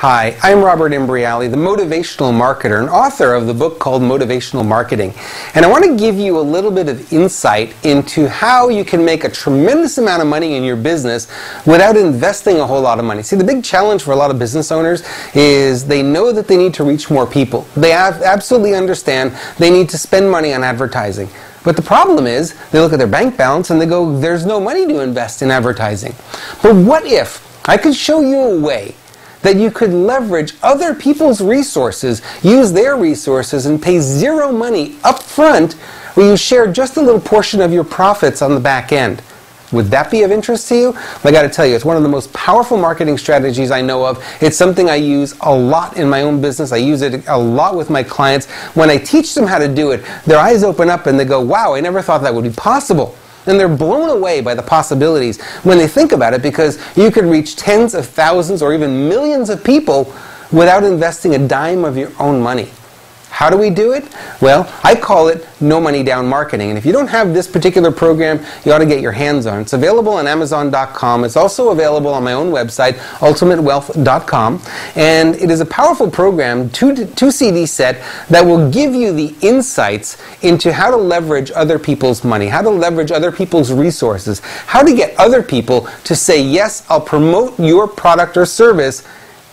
Hi, I'm Robert Imbriali, the motivational marketer and author of the book called Motivational Marketing. And I want to give you a little bit of insight into how you can make a tremendous amount of money in your business without investing a whole lot of money. See, the big challenge for a lot of business owners is they know that they need to reach more people. They absolutely understand they need to spend money on advertising. But the problem is, they look at their bank balance and they go, there's no money to invest in advertising. But what if I could show you a way that you could leverage other people's resources, use their resources, and pay zero money up front, where you share just a little portion of your profits on the back end? Would that be of interest to you? I got to tell you, it's one of the most powerful marketing strategies I know of. It's something I use a lot in my own business. I use it a lot with my clients. When I teach them how to do it, their eyes open up and they go, wow, I never thought that would be possible. And they're blown away by the possibilities when they think about it, because you could reach tens of thousands or even millions of people without investing a dime of your own money. How do we do it? Well, I call it no money down marketing. And if you don't have this particular program, you ought to get your hands on it. It's available on Amazon.com. It's also available on my own website, ultimatewealth.com. And it is a powerful program, two CD set, that will give you the insights into how to leverage other people's money, how to leverage other people's resources, how to get other people to say, yes, I'll promote your product or service,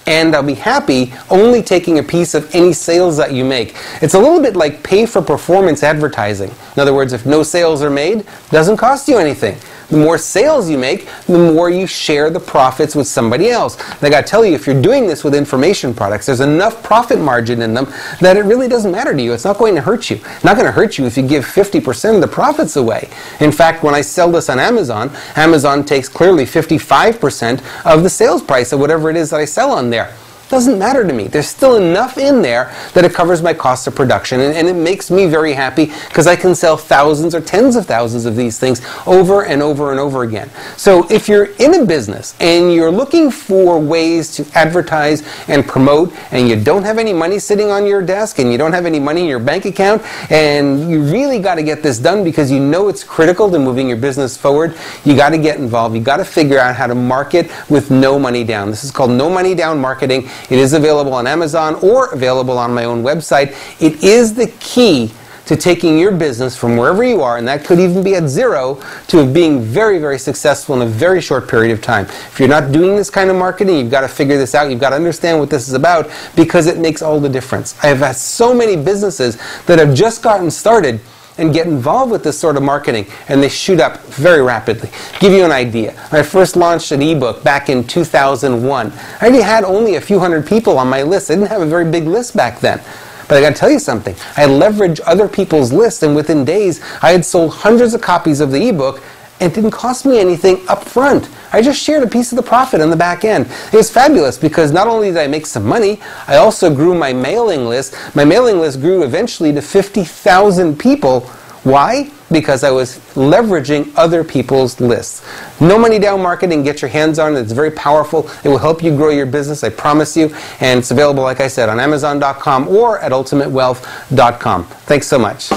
and I'll be happy only taking a piece of any sales that you make. It's a little bit like pay-for-performance advertising. In other words, if no sales are made, it doesn't cost you anything. The more sales you make, the more you share the profits with somebody else. And I got to tell you, if you're doing this with information products, there's enough profit margin in them that it really doesn't matter to you. It's not going to hurt you. It's not going to hurt you if you give 50% of the profits away. In fact, when I sell this on Amazon, Amazon takes clearly 55% of the sales price of whatever it is that I sell on there. Doesn't matter to me. There's still enough in there that it covers my cost of production, and it makes me very happy because I can sell thousands or tens of thousands of these things over and over and over again. So if you're in a business and you're looking for ways to advertise and promote, and you don't have any money sitting on your desk and you don't have any money in your bank account, and you really got to get this done because you know it's critical to moving your business forward, you got to get involved. You got to figure out how to market with no money down. This is called No Money Down Marketing. It is available on Amazon or available on my own website. It is the key to taking your business from wherever you are, and that could even be at zero, to being very, very successful in a very short period of time. If you're not doing this kind of marketing, you've got to figure this out. You've got to understand what this is about, because it makes all the difference. I have had so many businesses that have just gotten started and get involved with this sort of marketing, and they shoot up very rapidly. Give you an idea. When I first launched an ebook back in 2001, I already had only a few hundred people on my list. I didn't have a very big list back then. But I got to tell you something. I leveraged other people's lists, and within days, I had sold hundreds of copies of the ebook, and it didn't cost me anything up front. I just shared a piece of the profit on the back end. It was fabulous because not only did I make some money, I also grew my mailing list. My mailing list grew eventually to 50,000 people. Why? Because I was leveraging other people's lists. No money down marketing. Get your hands on it. It's very powerful. It will help you grow your business, I promise you. And it's available, like I said, on Amazon.com or at ultimatewealth.com. Thanks so much.